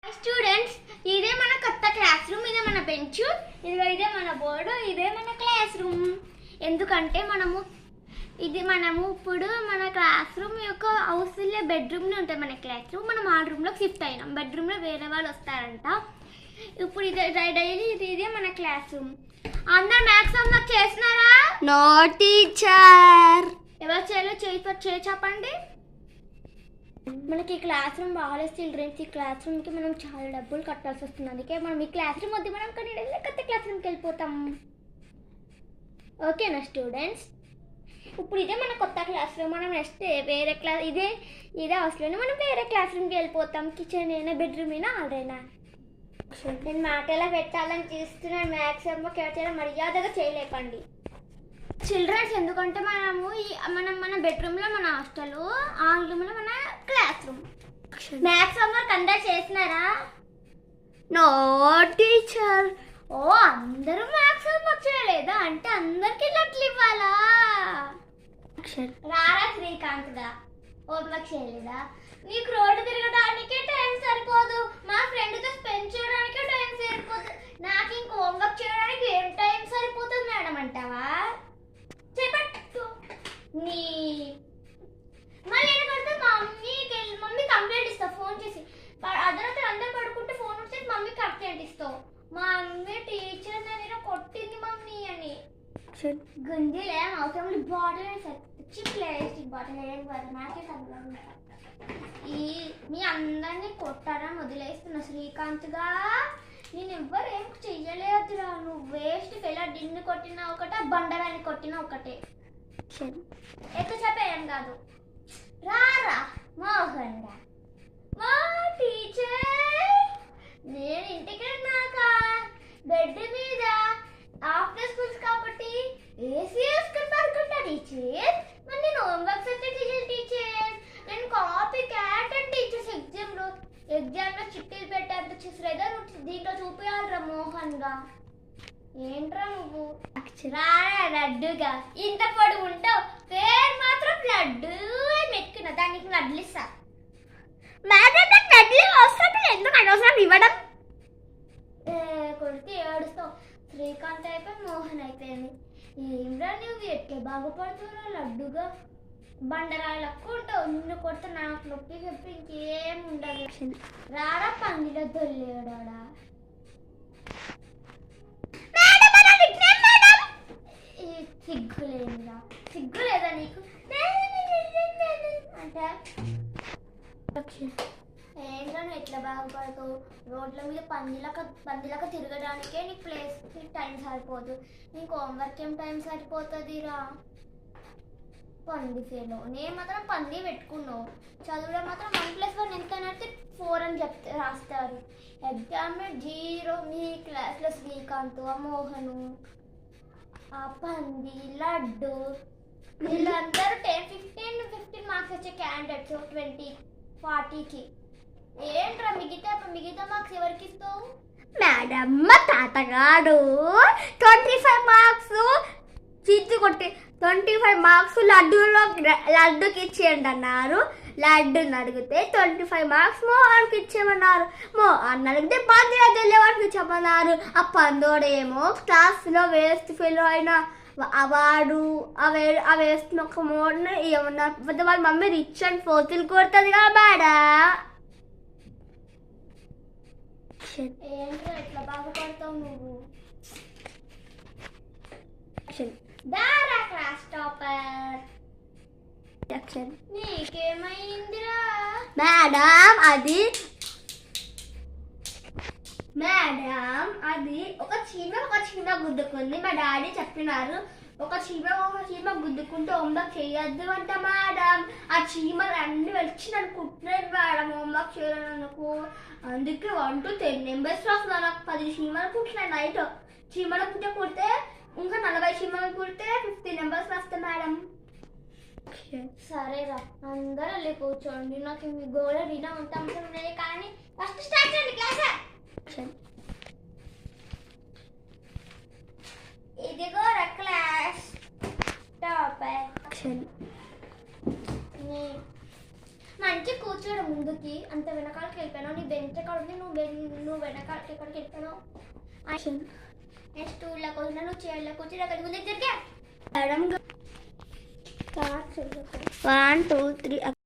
Hi students, ఇదే మన కొత్త క్లాస్ రూమ్. ఇదే మన బెంచ్, ఇదే మన బోర్డు, ఇదే మన క్లాస్ రూమ్. ఎందుకంటే మనము ఇప్పుడు మన క్లాస్ రూమ్ యొక్క హౌస్లో బెడ్రూమ్లో ఉంటుంది మన క్లాస్ రూమ్. మనం ఆ రూమ్లోకి షిఫ్ట్ అయినాం. బెడ్రూమ్లో వేరే వాళ్ళు వస్తారంట. ఇప్పుడు డైలీ ఇదే మన క్లాస్ రూమ్. అందరు మ్యాథ్స్ హోంవర్క్ చేస్తున్నారా? No teacher. ఎవరు చేయి చెప్పండి. మనకి ఈ క్లాస్ రూమ్ బాగాలేదు చిల్డ్రన్స్. ఈ క్లాస్ రూమ్కి మనం చాలా డబ్బులు కట్టాల్సి వస్తుంది. అందుకే మనం ఈ క్లాస్ రూమ్ వద్దు, మనం కొన్ని కొత్త క్లాస్ రూమ్కి వెళ్ళిపోతాం. ఓకేనా స్టూడెంట్స్? ఇప్పుడు ఇదే మన కొత్త క్లాస్ రూమ్. మనం నెక్స్ట్ వేరే క్లాస్ ఇదే హౌస్లోనే మనం వేరే క్లాస్ రూమ్కి వెళ్ళిపోతాం. కిచెన్ అయినా బెడ్రూమ్ అయినా ఆడైనా. నేను మాట ఎలా పెట్టాలని చూస్తున్నాను. మ్యాథ్స్ హోంవర్క్ ఎవరైనా మర్యాదగా చేయలేకండి చిల్డ్రన్స్. ఎందుకంటే మన బెడ్రూమ్లో మన హాస్టల్, ఆ రూమ్లో మన క్లాస్ రూమ్. మ్యాథ్స్ హోంవర్క్ అందరు చేసినారా? No teacher. ఓ, అందరూ మ్యాథ్స్ హోంవర్క్ చేయలేదా? అంటే అందరికి లెట్లు ఇవ్వాలా? రారా శ్రీకాంత్గా, హోంవర్క్ చేయలేదా? నీకు రోడ్డు తిరగడానికే టైం సరిపోదు, మా ఫ్రెండ్తో స్పెండ్ చేయడానికే టైం సరిపోతుంది. నాకు ఇంక హోంవర్క్ చేయడానికి ఏం టైం సరిపోతుంది మేడం అంటావా? చెప్పట్టు నీ మళ్ళీ ఏం పడితే మమ్మీ కంప్లైంట్ ఇస్తావు ఫోన్ చేసి. అర్ధరాత్రి అందరు పడుకుంటే ఫోన్ వచ్చేసి మమ్మీ కంప్లైంట్ ఇస్తావు. మా మమ్మీ టీచర్ నేను కొట్టింది మమ్మీ అని. గుంజీలు ఏం అవసరం. బాటిల్ ప్లాస్టిక్ బాటిల్ ఏం కాదు. నాకే సంబంధం. మీ అందరినీ కొట్టడం వదిలేస్తున్నా శ్రీకాంత్గా. నేను ఎవ్వరు ఏం చెయ్యలేదురా. నువ్వు వేస్ట్ ఫెయిల్. డిన్ను కొట్టినా ఒకటే, బండరాని కొట్టినా ఒకటే. ఎక్కువ చెప్పేం కాదు. రారా మోహన్ రా. మా టీచర్ నేను ఇంటికి వెళ్ళాక బెడ్ మీద ఆఫ్టర్ స్కూల్స్ కాబట్టి ఏసీ వేసుకుని పడుకుంటా టీచర్. మరి నేను హోంవర్క్స్ అయితే టీచర్. నేను కాపీ క్యాట్ అండ్ టీచర్స్ ఎగ్జామ్లో చిట్టీలు పెట్టారు చూసారా? నువ్వు దీంట్లో చూపించాలిరా మోహన్ గా. ఏంట్రా నువ్వు? రారా లడ్డుగా. ఇంత పొడుగు ఉంటావు, పేరు మాత్రం లడ్డు మెట్టుకున్నా. దానికి లడ్లు ఇస్తా. ఎందుకు అనవసరం ఇవ్వడం? కొడితే ఏడుస్తావు. శ్రీకాంత్ అయిపోయి మోహన్ అయిపోయింది. ఏంట్రా నువ్వు ఎట్లా బాగుపడుతున్నావు? లడ్డుగా బండరాళ్ళకు ఉంటావు. నిన్ను కొడితే నాకు నొప్పి చెప్పి ఇంకేం ఉండదు. రారా పందిలో దొల్లేడాడా. సిగ్గు లేదా నీకు? అంటే ఏంటో నువ్వు ఎట్లా బాగుపడతావు? రోడ్ల మీద పందిలక తిరగడానికే నీకు ప్లేస్ టైం సరిపోదు. నీకు హోంవర్క్ ఏం టైం సరిపోతుంది రా పంది ఫేలో. నేను మాత్రం పంది పెట్టుకున్నావు. చదువులో మాత్రం 1+1 ఎంతనంటే 4 అని రాస్తారు. ఎగ్జామ్ 0. మీ క్లాస్లో శ్రీకాంత్, మోహను, ఆ పంది, లడ్డు వీళ్ళందరూ 15 మార్క్స్ వచ్చే క్యాండిడేట్స్ 20-40కి. ఏంట్రా మిగతా మార్క్స్ ఎవరికి ఇస్తావు? మేడం, మా తాతగారు 25 మార్క్స్ చిత్తు కొట్టి 25 మార్క్స్ లడ్డుకి ఇచ్చేయండి అన్నారు. లడ్డుని అడిగితే 25 మార్క్స్ మోహన్కి ఇచ్చేయమన్నారు. మోహన్ అడిగితే పందిలో వెళ్ళేవాడికి ఇచ్చామన్నారు. ఆ పందోడేమో క్లాస్లో వేస్ట్ ఫెయిల్ అయిన వాడు ఆ వేస్ట్ ఒక మోడ్ని ఏమన్నా వాళ్ళ మమ్మీ రిచ్ అండ్ ఫోర్తులు కొడుతుంది కాబడా. ఏంటో ఎట్లా బాగుపడతావు నువ్వు? దారా క్లాస్ టాపర్. నీకేమైందిరా? మేడం అది ఒక చీమ గుద్దుకుంది. మా డాడీ చెప్పినారు ఒక చీమ గుద్దుకుంటే హోంవర్క్ చేయొద్దు అంట మేడం. ఆ చీమలు అన్ని వచ్చి నన్ను కుట్టినారు మేడం హోంవర్క్ చేయడానికి. అందుకే 1 to 10 నెంబర్స్ రాస్తున్నారు. నాకు 10 చీమలు కుట్టినాయి. నైట్ చీమలు కుడితే ఇంకా 40 చీమలు కుడితే 50 నెంబర్స్ రాస్తాను మేడం. సరేరా, అందరూ వెళ్ళి కూర్చోండి. నాకు మీ గోడ వినా ఉంటాం కానీ ఫస్ట్ స్టార్ట్ చేయండి క్లాస్. ఇదిగో క్లాస్ టాపర్. మంచి కూర్చోడు ముందుకి, అంత వెనకాలకి వెళ్ళిపోయినావు. నీ బెంచ్ ఎక్కడ ఉంది, నువ్వు వెనకాలకి ఎక్కడికి వెళ్ళిపోయినావు. నేను స్టూల్లో కూర్చున్నా, నువ్వు చైర్లో కూర్చుని అక్కడికి ముందుకు తిరిగా. 1 2 3